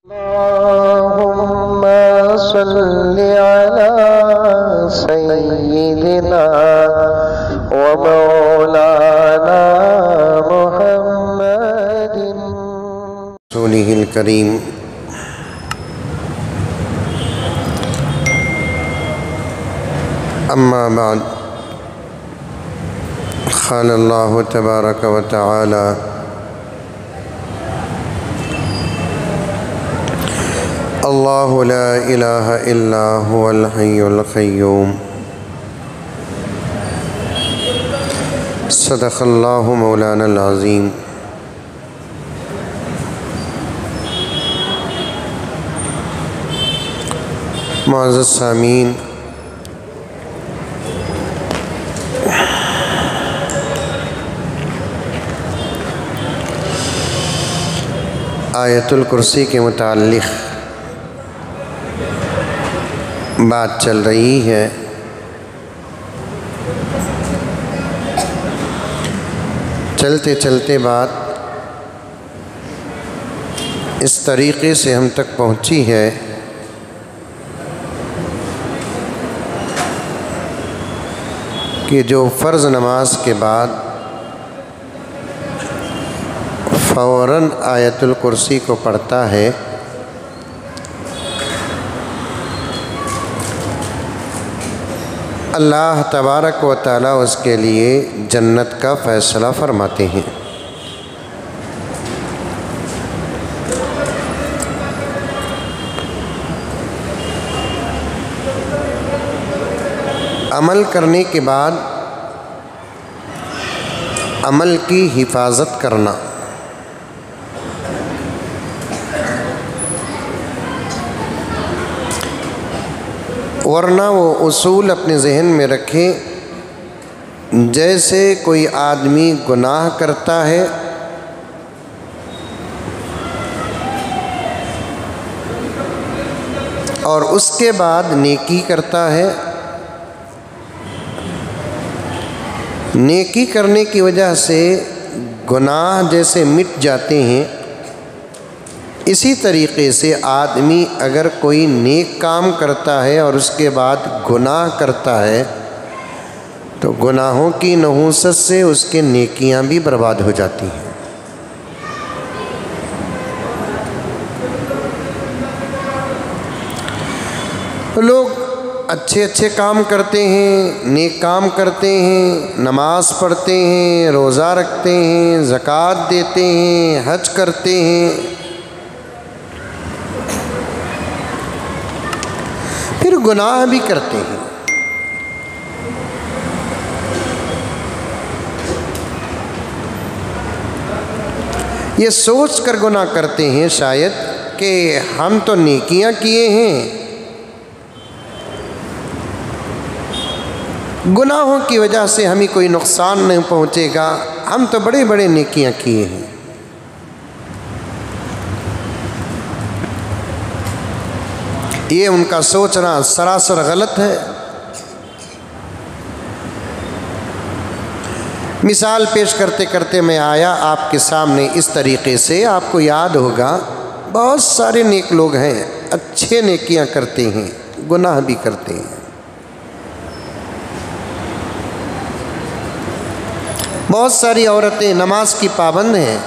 اللهم صل على سيدنا ومولانا محمد رسوله الكريم. أما بعد، قال الله تبارك وتعالى: الله لا إله إلا هو الحي القيوم. صدق الله مولانا العظيم. معزز سامعین، آیت الکرسی کے متعلق بات چل رہی ہے. چلتے چلتے بات اس طریقے سے ہم تک پہنچی ہے کہ جو فرض نماز کے بعد فوراً آیت الکرسی کو پڑھتا ہے اللہ تبارک و تعالیٰ اس کے لیے جنت کا فیصلہ فرماتے ہیں. عمل کرنے کے بعد عمل کی حفاظت کرنا، ورنہ وہ اصول اپنے ذہن میں رکھیں. جیسے کوئی آدمی گناہ کرتا ہے اور اس کے بعد نیکی کرتا ہے، نیکی کرنے کی وجہ سے گناہ جیسے مٹ جاتے ہیں، اسی طریقے سے آدمی اگر کوئی نیک کام کرتا ہے اور اس کے بعد گناہ کرتا ہے تو گناہوں کی نحوست سے اس کے نیکیاں بھی برباد ہو جاتی ہیں. لوگ اچھے اچھے کام کرتے ہیں، نیک کام کرتے ہیں، نماز پڑھتے ہیں، روزہ رکھتے ہیں، زکوٰۃ دیتے ہیں، حج کرتے ہیں، پھر گناہ بھی کرتے ہیں. یہ سوچ کر گناہ کرتے ہیں شاید کہ ہم تو نیکیاں کیے ہیں، گناہوں کی وجہ سے ہمیں کوئی نقصان نہیں پہنچے گا، ہم تو بڑے بڑے نیکیاں کیے ہیں. یہ ان کا سوچنا سراسر غلط ہے. مثال پیش کرتے کرتے میں آیا آپ کے سامنے اس طریقے سے. آپ کو یاد ہوگا بہت سارے نیک لوگ ہیں، اچھے نیکیاں کرتے ہیں، گناہ بھی کرتے ہیں. بہت ساری عورتیں نماز کی پابند ہیں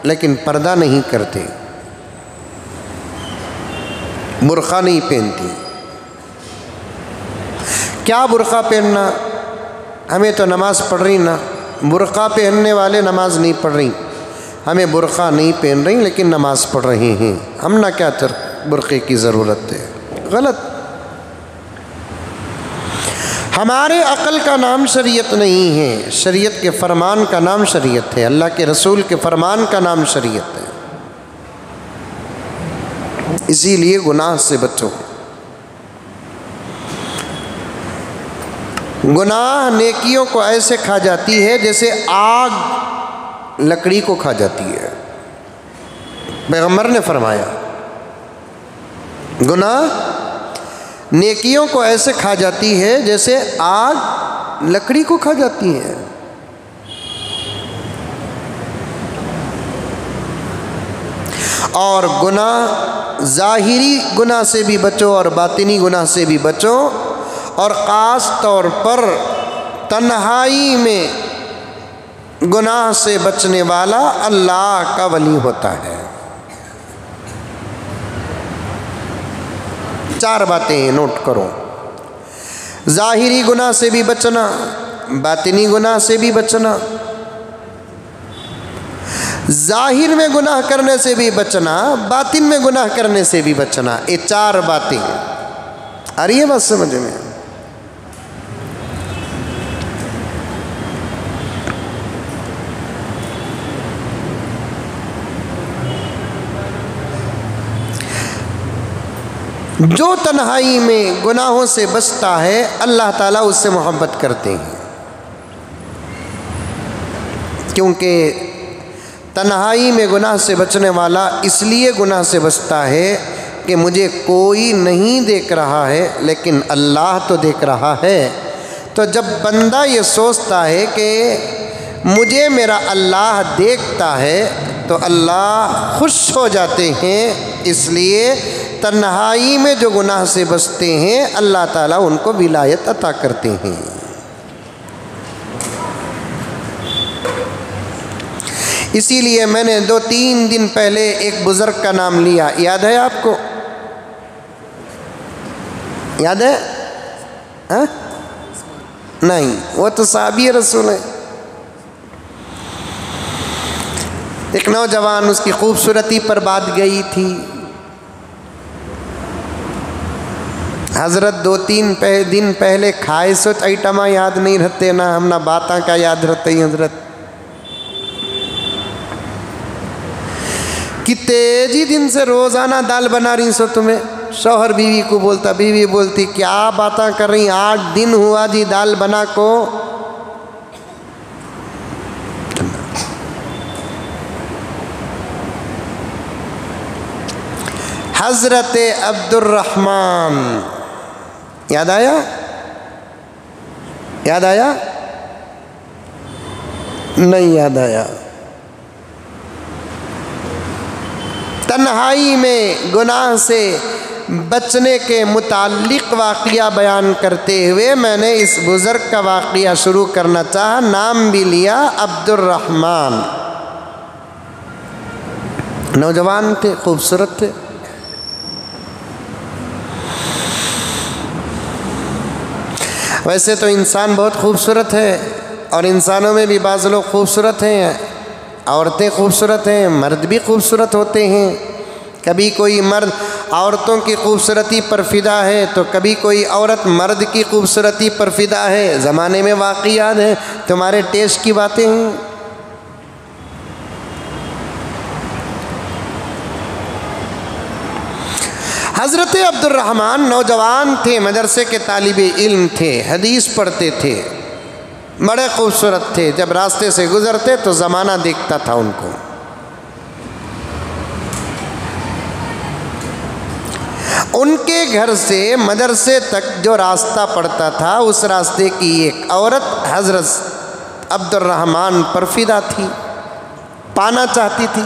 لیکن پردہ نہیں کرتے، برقع نہیں پہنتی. کیا برقع پہننا؟ ہمیں تو نماز پڑھ رہی نا. برقع پہننے والے نماز نہیں پڑھ رہی. ہمیں برقع نہیں پہن رہی لیکن نماز پڑھ رہے ہیں، ہم نہ کیا برقعے کی ضرورت ہے. غلط. ہمارے عقل کا نام شریعت نہیں ہے، شریعت کے فرمان کا نام شریعت ہے، اللہ کے رسول کے فرمان کا نام شریعت ہے. اسی لیے گناہ سے بچو. گناہ نیکیوں کو ایسے کھا جاتی ہے جیسے آگ لکڑی کو کھا جاتی ہے. پیغمبر نے فرمایا گناہ نیکیوں کو ایسے کھا جاتی ہے جیسے آگ لکڑی کو کھا جاتی ہے. اور گناہ ظاہری گناہ سے بھی بچو اور باطنی گناہ سے بھی بچو، اور خاص طور پر تنہائی میں گناہ سے بچنے والا اللہ کا ولی ہوتا ہے۔ 4 باتیں ہیں، نوٹ کرو۔ ظاہری گناہ سے بھی بچنا، باطنی گناہ سے بھی بچنا، ظاہر میں گناہ کرنے سے بھی بچنا، باطن میں گناہ کرنے سے بھی بچنا۔ یہ 4 باتیں آ رہی ہے بات سمجھ میں؟ جو تنہائی میں گناہوں سے بچتا ہے اللہ تعالیٰ اس سے محبت کرتے ہیں، کیونکہ تنہائی میں گناہ سے بچنے والا اس لیے گناہ سے بچتا ہے کہ مجھے کوئی نہیں دیکھ رہا ہے لیکن اللہ تو دیکھ رہا ہے۔ تو جب بندہ یہ سوچتا ہے کہ مجھے میرا اللہ دیکھتا ہے تو اللہ خوش ہو جاتے ہیں، اس لیے تنہائی میں جو گناہ سے بچتے ہیں اللہ تعالیٰ ان کو ولایت عطا کرتے ہیں۔ اسی لیے میں نے 2-3 دن پہلے ایک بزرگ کا نام لیا، یاد ہے آپ کو؟ یاد ہے؟ ہاں؟ نہیں، وہ تو صحابی رسول ہے۔ ایک نوجوان، اس کی خوبصورتی پر بات گئی تھی، حضرت 2-3 دن پہلے کھائے سوچ آئٹما یاد نہیں رہتے نا، ہم نہ باتاں کا یاد رہتے ہیں حضرت۔ کتنے جی دن سے روزانہ دال بنا رہی سو تمہیں، شوہر بیوی کو بولتا، بیوی بولتی کیا باتاں کر رہی، 8 دن ہوا جی دال بنا کو۔ حضرت عبد الرحمن، یاد آیا؟ یاد آیا؟ نہیں یاد آیا۔ تنہائی میں گناہ سے بچنے کے متعلق واقعہ بیان کرتے ہوئے میں نے اس بزرگ کا واقعہ شروع کرنا چاہا، نام بھی لیا عبد الرحمن۔ نوجوان تھے، خوبصورت تھے، ویسے تو انسان بہت خوبصورت ہے، اور انسانوں میں بھی بعض لوگ خوبصورت ہیں، عورتیں خوبصورت ہیں، مرد بھی خوبصورت ہوتے ہیں۔ کبھی کوئی مرد عورتوں کی خوبصورتی پر فدا ہے تو کبھی کوئی عورت مرد کی خوبصورتی پر فدا ہے۔ زمانے میں واقعات ہیں، تمہارے ٹیسٹ کی باتیں ہیں۔ حضرت عبد الرحمن نوجوان تھے، مدرسے کے طالب علم تھے، حدیث پڑھتے تھے، بڑے خوبصورت تھے۔ جب راستے سے گزرتے تو زمانہ دیکھتا تھا ان کو۔ ان کے گھر سے مدرسے تک جو راستہ پڑتا تھا اس راستے کی ایک عورت حضرت عبد الرحمن پر فدا تھی، پانا چاہتی تھی۔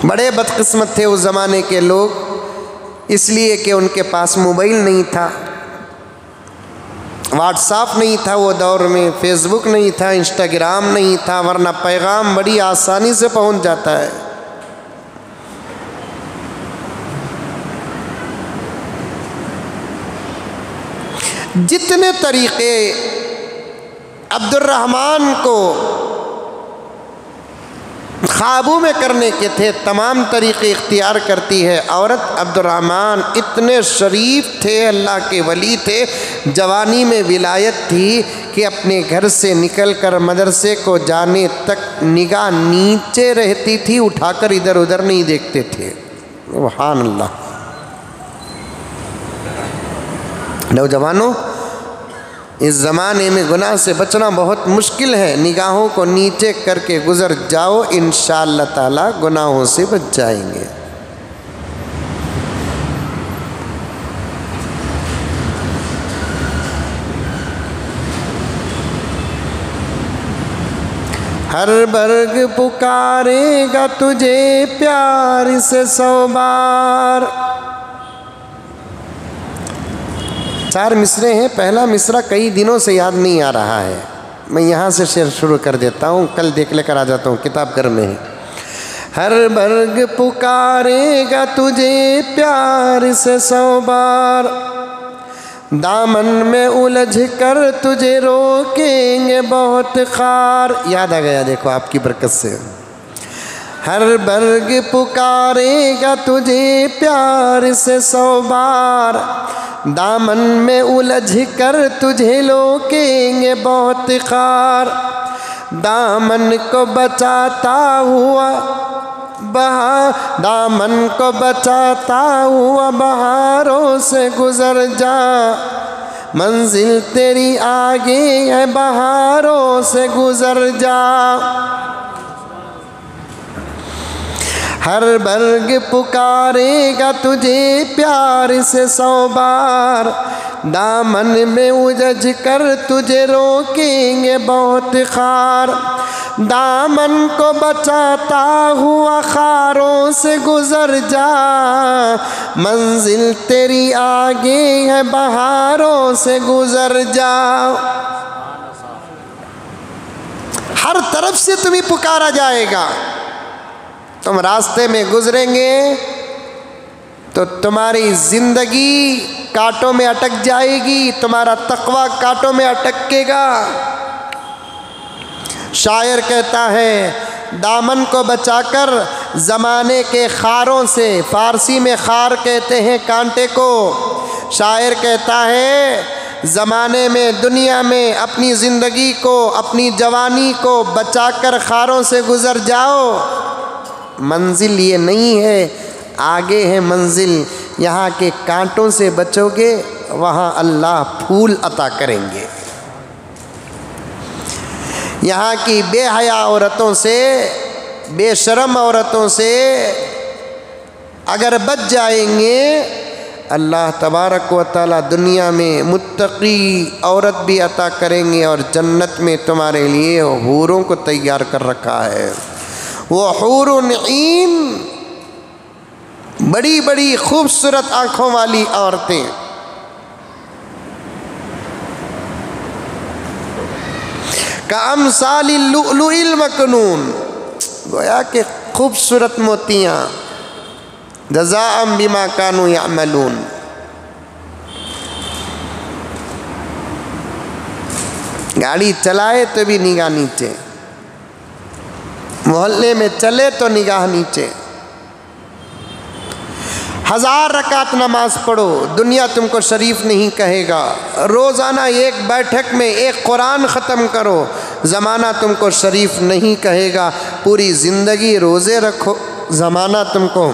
بڑے بدقسمت تھے اس زمانے کے لوگ، اس لیے کہ ان کے پاس موبائل نہیں تھا، واٹس ایپ نہیں تھا وہ دور میں، فیس بک نہیں تھا، انسٹاگرام نہیں تھا، ورنہ پیغام بڑی آسانی سے پہنچ جاتا ہے۔ جتنے طریقے عبد الرحمن کو قابو میں کرنے کے تھے تمام طریقے اختیار کرتی ہے عورت۔ عبد الرحمن اتنے شریف تھے، اللہ کے ولی تھے، جوانی میں ولایت تھی کہ اپنے گھر سے نکل کر مدرسے کو جانے تک نگاہ نیچے رہتی تھی، اٹھا کر ادھر ادھر نہیں دیکھتے تھے۔ سبحان اللہ۔ نوجوانوں، اس زمانے میں گناہ سے بچنا بہت مشکل ہے، نگاہوں کو نیچے کر کے گزر جاؤ، انشاءاللہ تعالی گناہوں سے بچ جائیں گے۔ ہر برگ پکارے گا تجھے پیار سے 100 بار۔ 4 مصرے ہیں، پہلا مصرع کئی دنوں سے یاد نہیں آ رہا ہے، میں یہاں سے شعر شروع کر دیتا ہوں، کل دیکھ لے کر آ جاتا ہوں، کتاب گھر میں ہے۔ ہر برگ پکارے گا تجھے پیار سے 100 بار، دامن میں الجھ کر تجھے روکیں گے بہت خار۔ یاد آ گیا دیکھو آپ کی برکت سے۔ ہر برگ پکارے گا تجھے پیار سے 100 بار، دامن میں الجھ کر تجھے روکیں گے بہت خار، دامن کو بچاتا ہوا دامن کو بچاتا ہوا بہاروں سے گزر جا، منزل تیری آگے ہے بہاروں سے گزر جا۔ ہر برگ پکارے گا تجھے پیار سے 100 بار، دامن میں الجھ کر تجھے روکیں گے بہت خار، دامن کو بچاتا ہوا خاروں سے گزر جا، منزل تیری آگے ہے بہاروں سے گزر جا۔ ہر طرف سے تمہیں پکارا جائے گا، تم راستے میں گزریں گے تو تمہاری زندگی کانٹوں میں اٹک جائے گی، تمہارا تقویٰ کانٹوں میں اٹکے گا۔ شاعر کہتا ہے دامن کو بچا کر زمانے کے خاروں سے، فارسی میں خار کہتے ہیں کانٹے کو، شاعر کہتا ہے زمانے میں دنیا میں اپنی زندگی کو اپنی جوانی کو بچا کر خاروں سے گزر جاؤ، منزل یہ نہیں ہے، آگے ہے منزل، یہاں کے کانٹوں سے بچو گے وہاں اللہ پھول عطا کریں گے۔ یہاں کی بے حیا عورتوں سے، بے شرم عورتوں سے اگر بچ جائیں گے، اللہ تبارک و تعالی دنیا میں متقی عورت بھی عطا کریں گے، اور جنت میں تمہارے لیے حوروں کو تیار کر رکھا ہے۔ وہ حور عین، بڑی بڑی خوبصورت آنکھوں والی عورتیں، کامثال اللؤلؤ المکنون، گویا کہ خوبصورت موتیاں، جزاء بما کانوا یعملون۔ گاڑی چلائے تو بھی نگاہ نیچے، محلے میں چلے تو نگاہ نیچے، 1000 رکعت نماز پڑھو، دنیا تم کو شریف نہیں کہے گا، روزانہ ایک بیٹھک میں ایک قرآن ختم کرو، زمانہ تم کو شریف نہیں کہے گا، پوری زندگی روزے رکھو، زمانہ تم کو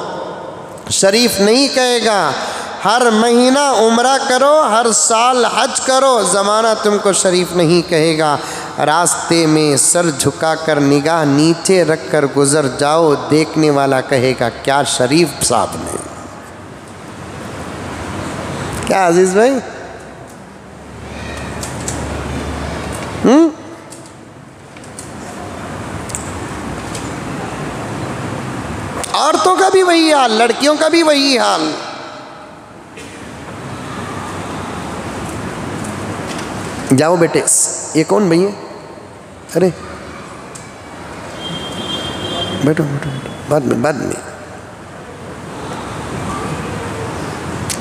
شریف نہیں کہے گا، ہر مہینہ عمرہ کرو، ہر سال حج کرو، زمانہ تم کو شریف نہیں کہے گا، راستے میں سر جھکا کر نگاہ نیچے رکھ کر گزر جاؤ، دیکھنے والا کہے گا کیا شریف صاحب نے۔ کیا عزیز بھائی؟ عورتوں کا بھی وہی حال، لڑکیوں کا بھی وہی حال۔ جاؤ بیٹے، یہ کون بھائی ہے؟ ارے بیٹھو بیٹھو، بعد میں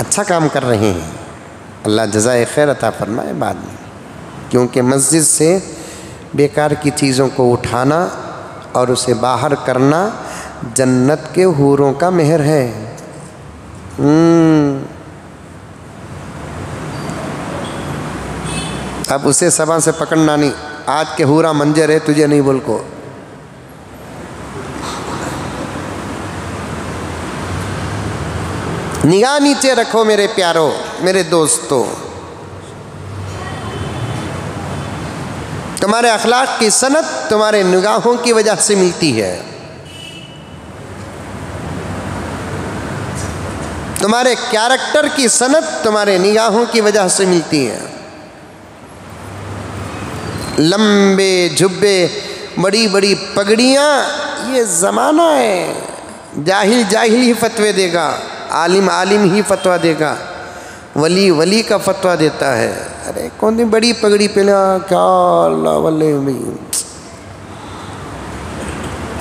اچھا کام کر رہے ہیں، اللہ جزائے خیر عطا فرمائے بعد میں، کیونکہ مسجد سے بیکار کی چیزوں کو اٹھانا اور اسے باہر کرنا جنت کے حوروں کا مہر ہے۔ اب اسے سبا سے پکڑنا نہیں، آج کے حورا منجر ہے تجھے نہیں بول کو، نگاہ نیچے رکھو میرے پیارو، میرے دوستو، تمہارے اخلاق کی سند تمہارے نگاہوں کی وجہ سے ملتی ہے، تمہارے کیریکٹر کی سند تمہارے نگاہوں کی وجہ سے ملتی ہے۔ لمبے جھبے بڑی بڑی پگڑیاں، یہ زمانہ ہے، جاہل جاہل ہی فتوے دے گا، عالم عالم ہی فتویٰ دے گا، ولی ولی کا فتویٰ دیتا ہے۔ ارے کون سی بڑی پگڑی پہ لیا، کیا اللہ والے بھائی،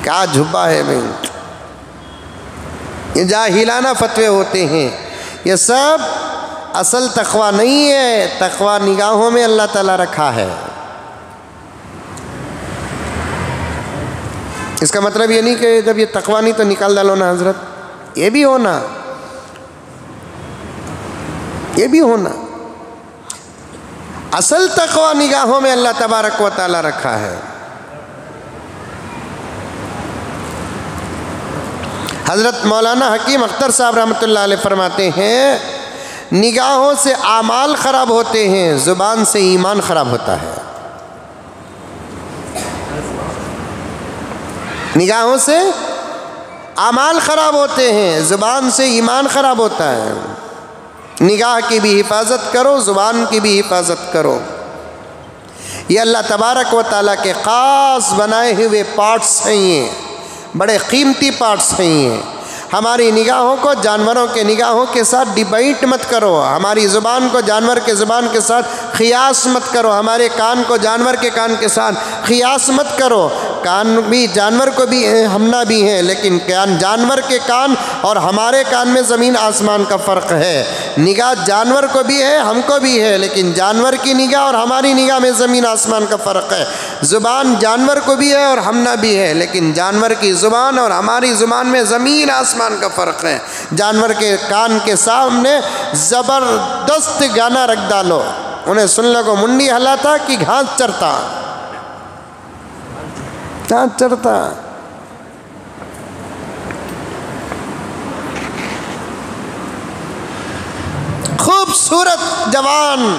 کیا جھبا ہے بھائی، یہ جاہلانہ فتوے ہوتے ہیں، یہ سب اصل تقویٰ نہیں ہے۔ تقویٰ نگاہوں میں اللہ تعالیٰ رکھا ہے۔ اس کا مطلب یہ نہیں کہ جب یہ تقویٰ نہیں تو نکال ڈالو نا حضرت، یہ بھی ہونا، یہ بھی ہونا۔ اصل تقویٰ نگاہوں میں اللہ تبارک و تعالیٰ رکھا ہے۔ حضرت مولانا حکیم اختر صاحب رحمۃ اللہ علیہ فرماتے ہیں، نگاہوں سے اعمال خراب ہوتے ہیں، زبان سے ایمان خراب ہوتا ہے۔ نگاہوں سے اعمال خراب ہوتے ہیں، زبان سے ایمان خراب ہوتا ہے۔ نگاہ کی بھی حفاظت کرو، زبان کی بھی حفاظت کرو۔ یہ اللہ تبارک و تعالیٰ کے خاص بنائے ہوئے پارٹس ہیں، یہ بڑے قیمتی پارٹس ہیں۔ یہ ہماری نگاہوں کو جانوروں کے نگاہوں کے ساتھ ڈیبیٹ مت کرو، ہماری زبان کو جانور کے زبان کے ساتھ قیاس مت کرو، ہمارے کان کو جانور کے کان کے ساتھ قیاس مت کرو۔ کان بھی جانور کو بھی ہیں، ہمنا بھی ہیں، لیکن جانور کے کان اور ہمارے کان میں زمین آسمان کا فرق ہے۔ نگاہ جانور کو بھی ہے، ہم کو بھی ہے، لیکن جانور کی نگاہ اور ہماری نگاہ میں زمین آسمان کا فرق ہے۔ زبان جانور کو بھی ہے اور ہمنا بھی ہے، لیکن جانور کی زبان اور ہماری زبان میں زمین آسمان کا فرق ہے۔ جانور کے کان کے سامنے زبردست گانا رکھ ڈالو، انہیں سننے کو منڈی ہلاتا کہ گھاس چرتا، گھاس چرتا۔ خوبصورت جوان،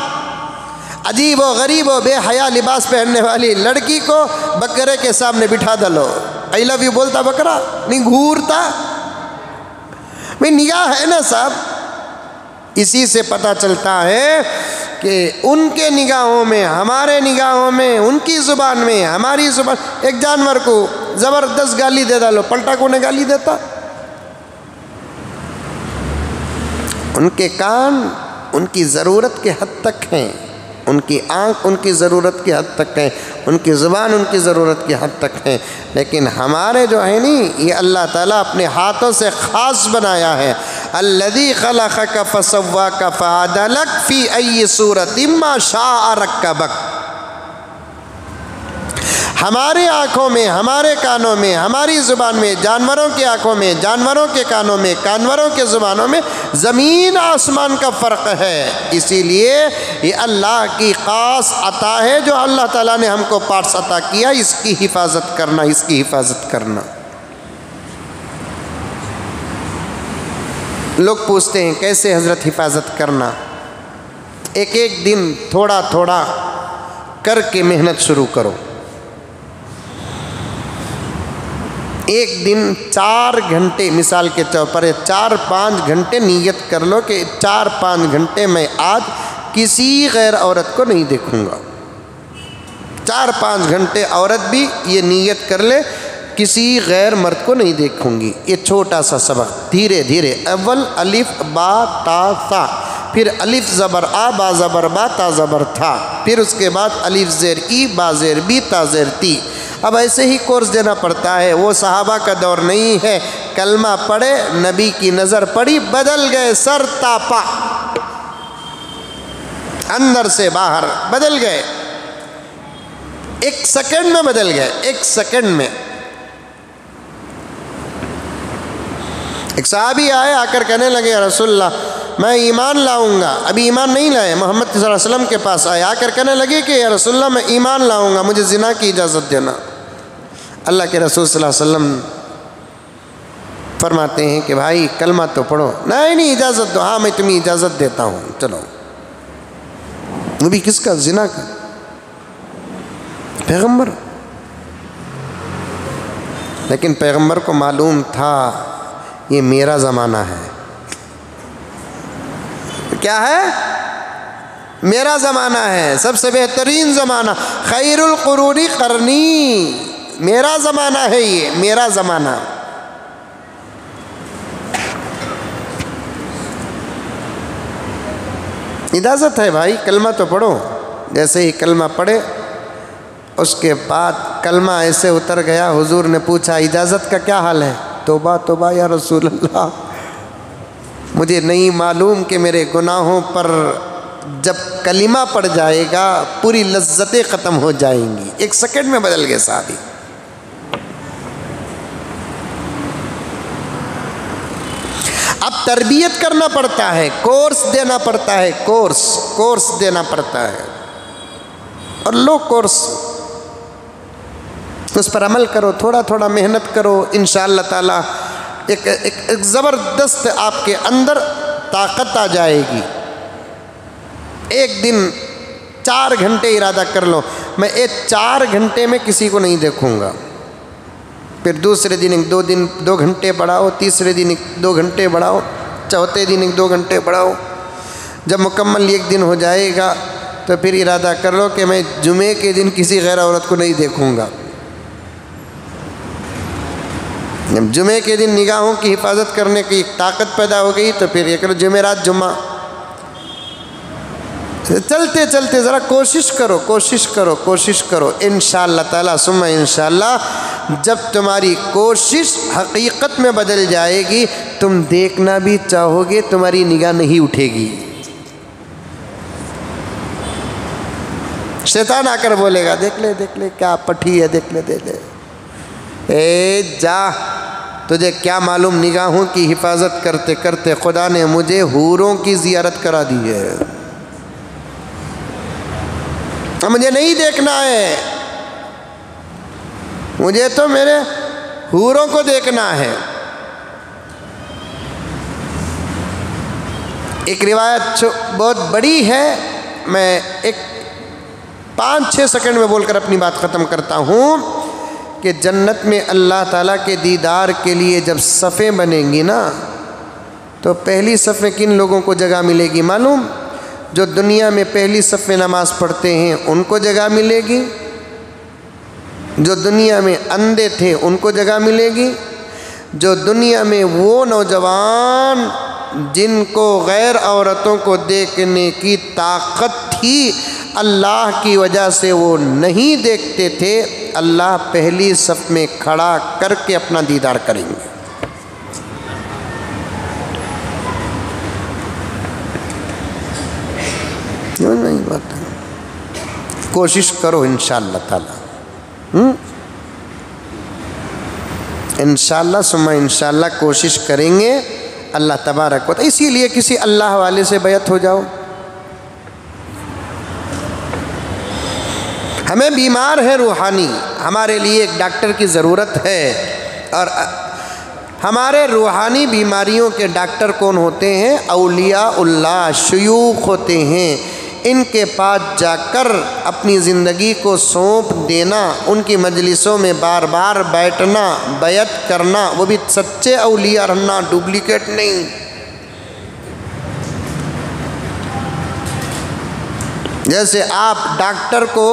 عجیب و غریب و بے حیا لباس پہننے والی لڑکی کو بکرے کے سامنے بٹھا ڈالو، آئی لو یو بولتا بکرا نہیں، گھورتا بھئی، نگاہ ہے نا صاحب۔ اسی سے پتہ چلتا ہے کہ ان کے نگاہوں میں، ہمارے نگاہوں میں، ان کی زبان میں، ہماری زبان۔ ایک جانور کو زبردست گالی دے ڈالو، پلٹا کونے گالی دیتا؟ ان کے کان ان کی ضرورت کے حد تک ہیں، ان کی آنکھ ان کی ضرورت کی حد تک ہے، ان کی زبان ان کی ضرورت کی حد تک ہے، لیکن ہمارے جو ہے نہیں، یہ اللہ تعالیٰ اپنے ہاتھوں سے خاص بنایا ہے۔ الذی خلقک فسواک فعدلک فی ای صورت ما شاء رکبک۔ ہمارے آنکھوں میں، ہمارے کانوں میں، ہماری زبان میں، جانوروں کی آنکھوں میں، جانوروں کے کانوں میں، جانوروں کے زبانوں میں زمین آسمان کا فرق ہے۔ اسی لیے یہ اللہ کی خاص عطا ہے جو اللہ تعالیٰ نے ہم کو پارٹس عطا کیا، اس کی حفاظت کرنا، اس کی حفاظت کرنا۔ لوگ پوچھتے ہیں کیسے حضرت حفاظت کرنا؟ ایک ایک دن تھوڑا تھوڑا کر کے محنت شروع کرو۔ ایک دن 4 گھنٹے، مثال کے طور پر 4-5 گھنٹے نیت کر لو کہ 4-5 گھنٹے میں آج کسی غیر عورت کو نہیں دیکھوں گا۔ 4-5 گھنٹے عورت بھی یہ نیت کر لے، کسی غیر مرد کو نہیں دیکھوں گی۔ یہ چھوٹا سا سبق، دھیرے دھیرے، اول الف با تا ثا، پھر الف زبر آ با زبر با تا زبر تھا، پھر اس کے بعد الف زیر ای با زیر بی تا زیر تی۔ اب ایسے ہی کورس دینا پڑتا ہے، وہ صحابہ کا دور نہیں ہے، کلمہ پڑھے، نبی کی نظر پڑی، بدل گئے سر تا پا، اندر سے باہر بدل گئے، 1 سیکنڈ میں بدل گئے، 1 سیکنڈ میں۔ ایک صحابی آئے، آ کر کہنے لگے یا رسول اللہ میں ایمان لاؤں گا، ابھی ایمان نہیں لائے، محمد صلی اللہ علیہ وسلم کے پاس آئے، آ کر کہنے لگے کہ یا رسول اللہ میں ایمان لاؤں گا، مجھے زنا کی اجازت دینا۔ اللہ کے رسول صلی اللہ علیہ وسلم فرماتے ہیں کہ بھائی کلمہ تو پڑھو۔ نہیں اجازت دو، ہاں میں تمہیں اجازت دیتا ہوں، چلو۔ وہ بھی کس کا؟ زنا کا، پیغمبر۔ لیکن پیغمبر کو معلوم تھا یہ میرا زمانہ ہے۔ کیا ہے؟ میرا زمانہ ہے، سب سے بہترین زمانہ، خیر القرون قرنی، میرا زمانہ ہے، یہ میرا زمانہ۔ اجازت ہے بھائی، کلمہ تو پڑھو۔ جیسے ہی کلمہ پڑھے اس کے بعد کلمہ ایسے اتر گیا، حضور نے پوچھا اجازت کا کیا حال ہے؟ توبہ توبہ یا رسول اللہ، مجھے نہیں معلوم کہ میرے گناہوں پر جب کلمہ پڑ جائے گا پوری لذتیں ختم ہو جائیں گی۔ 1 سیکنڈ میں بدل گئے صحابی۔ اب تربیت کرنا پڑتا ہے، کورس دینا پڑتا ہے، کورس دینا پڑتا ہے، اور لو کورس، اس پر عمل کرو، تھوڑا تھوڑا محنت کرو، انشاءاللہ تعالی ایک زبردست آپ کے اندر طاقت آ جائے گی۔ ایک دن 4 گھنٹے ارادہ کر لو، میں 4 گھنٹے میں کسی کو نہیں دیکھوں گا، پھر دوسرے دن 2 گھنٹے بڑھاؤ، تیسرے دن 2 گھنٹے بڑھاؤ، چوتھے دن 2 گھنٹے بڑھاؤ۔ جب مکمل 1 دن ہو جائے گا تو پھر ارادہ کر لو کہ میں جمعے کے دن کسی غیر عورت کو نہیں دیکھوں گا۔ جب جمعے کے دن نگاہوں کی حفاظت کرنے کی طاقت پیدا ہو گئی تو پھر یہ کرو جمعرات جمعہ۔ چلتے چلتے ذرا کوشش کرو، انشاءاللہ تعالی ثم انشاءاللہ جب تمہاری کوشش حقیقت میں بدل جائے گی، تم دیکھنا بھی چاہو گے تمہاری نگاہ نہیں اٹھے گی۔ شیطان آ کر بولے گا دیکھ لے کیا پٹھی ہے، دیکھ لے اے جا، تجھے کیا معلوم نگاہوں کی حفاظت کرتے کرتے خدا نے مجھے حوروں کی زیارت کرا دی ہے، مجھے نہیں دیکھنا ہے، مجھے تو میرے حوروں کو دیکھنا ہے۔ ایک روایت بہت بڑی ہے، میں ایک 5-6 سیکنڈ میں بول کر اپنی بات ختم کرتا ہوں کہ جنت میں اللہ تعالیٰ کے دیدار کے لیے جب صفیں بنیں گی نا تو پہلی صف میں کن لوگوں کو جگہ ملے گی معلوم؟ جو دنیا میں پہلی صف میں نماز پڑھتے ہیں ان کو جگہ ملے گی، جو دنیا میں اندھے تھے ان کو جگہ ملے گی، جو دنیا میں وہ نوجوان جن کو غیر عورتوں کو دیکھنے کی طاقت تھی اللہ کی وجہ سے وہ نہیں دیکھتے تھے، اللہ پہلی صف میں کھڑا کر کے اپنا دیدار کریں گے۔ نہیں بات کوشش کرو انشاءاللہ تعالی، انشاءاللہ ثم انشاءاللہ کوشش کریں گے اللہ تبارک و تعالی۔ اسی لیے کسی اللہ والے سے بیعت ہو جاؤ۔ ہمیں بیمار ہے روحانی، ہمارے لیے ایک ڈاکٹر کی ضرورت ہے، اور ہمارے روحانی بیماریوں کے ڈاکٹر کون ہوتے ہیں؟ اولیاء اللہ، شیوخ ہوتے ہیں۔ ان کے پاس جا کر اپنی زندگی کو سونپ دینا، ان کی مجلسوں میں بار بار بیٹھنا، بیعت کرنا، وہ بھی سچے اولیاء رہنا، ڈپلیکیٹ نہیں۔ جیسے آپ ڈاکٹر کو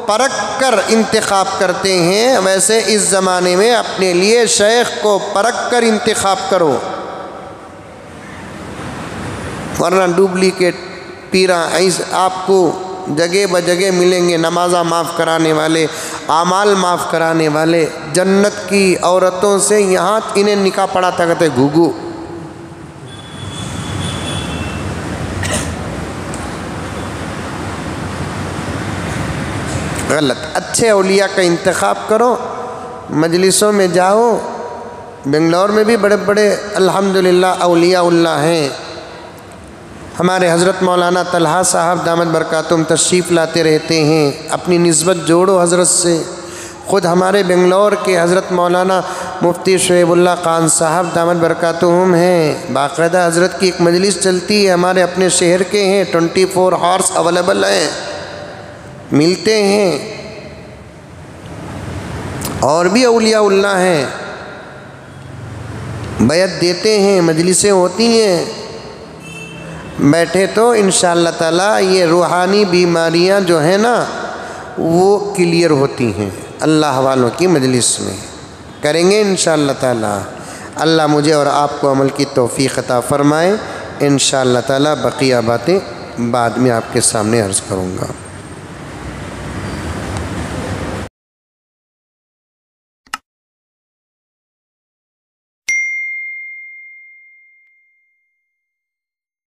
پرکھ کر انتخاب کرتے ہیں، ویسے اس زمانے میں اپنے لیے شیخ کو پرکھ کر انتخاب کرو، ورنہ ڈپلیکیٹ پیرا آپ کو جگہ بجگہ ملیں گے، نمازہ معاف کرانے والے، اعمال معاف کرانے والے، جنت کی عورتوں سے یہاں انہیں نکاح پڑا تھا کہتے گھگو۔ غلط۔ اچھے اولیاء کا انتخاب کرو، مجلسوں میں جاؤ۔ بنگلور میں بھی بڑے بڑے الحمدللہ اولیاء اللہ ہیں۔ ہمارے حضرت مولانا طلحہ صاحب دامت برکاتہم تشریف لاتے رہتے ہیں، اپنی نسبت جوڑو حضرت سے۔ خود ہمارے بنگلور کے حضرت مولانا مفتی شعیب اللہ خان صاحب دامت برکاتہم ہیں، باقاعدہ حضرت کی ایک مجلس چلتی ہے، ہمارے اپنے شہر کے ہیں، 24 ہارس اویلیبل ہیں، ملتے ہیں۔ اور بھی اولیاء اللہ ہیں، بیعت دیتے ہیں، مجلسیں ہوتی ہیں، بیٹھے تو انشاءاللہ تعالی یہ روحانی بیماریاں جو ہیں نا وہ کلیئر ہوتی ہیں۔ اللہ والوں کی مجلس میں کریں گے انشاءاللہ تعالی۔ اللہ مجھے اور آپ کو عمل کی توفیق عطا فرمائے۔ انشاءاللہ تعالی بقیہ باتیں بعد میں آپ کے سامنے عرض کروں گا۔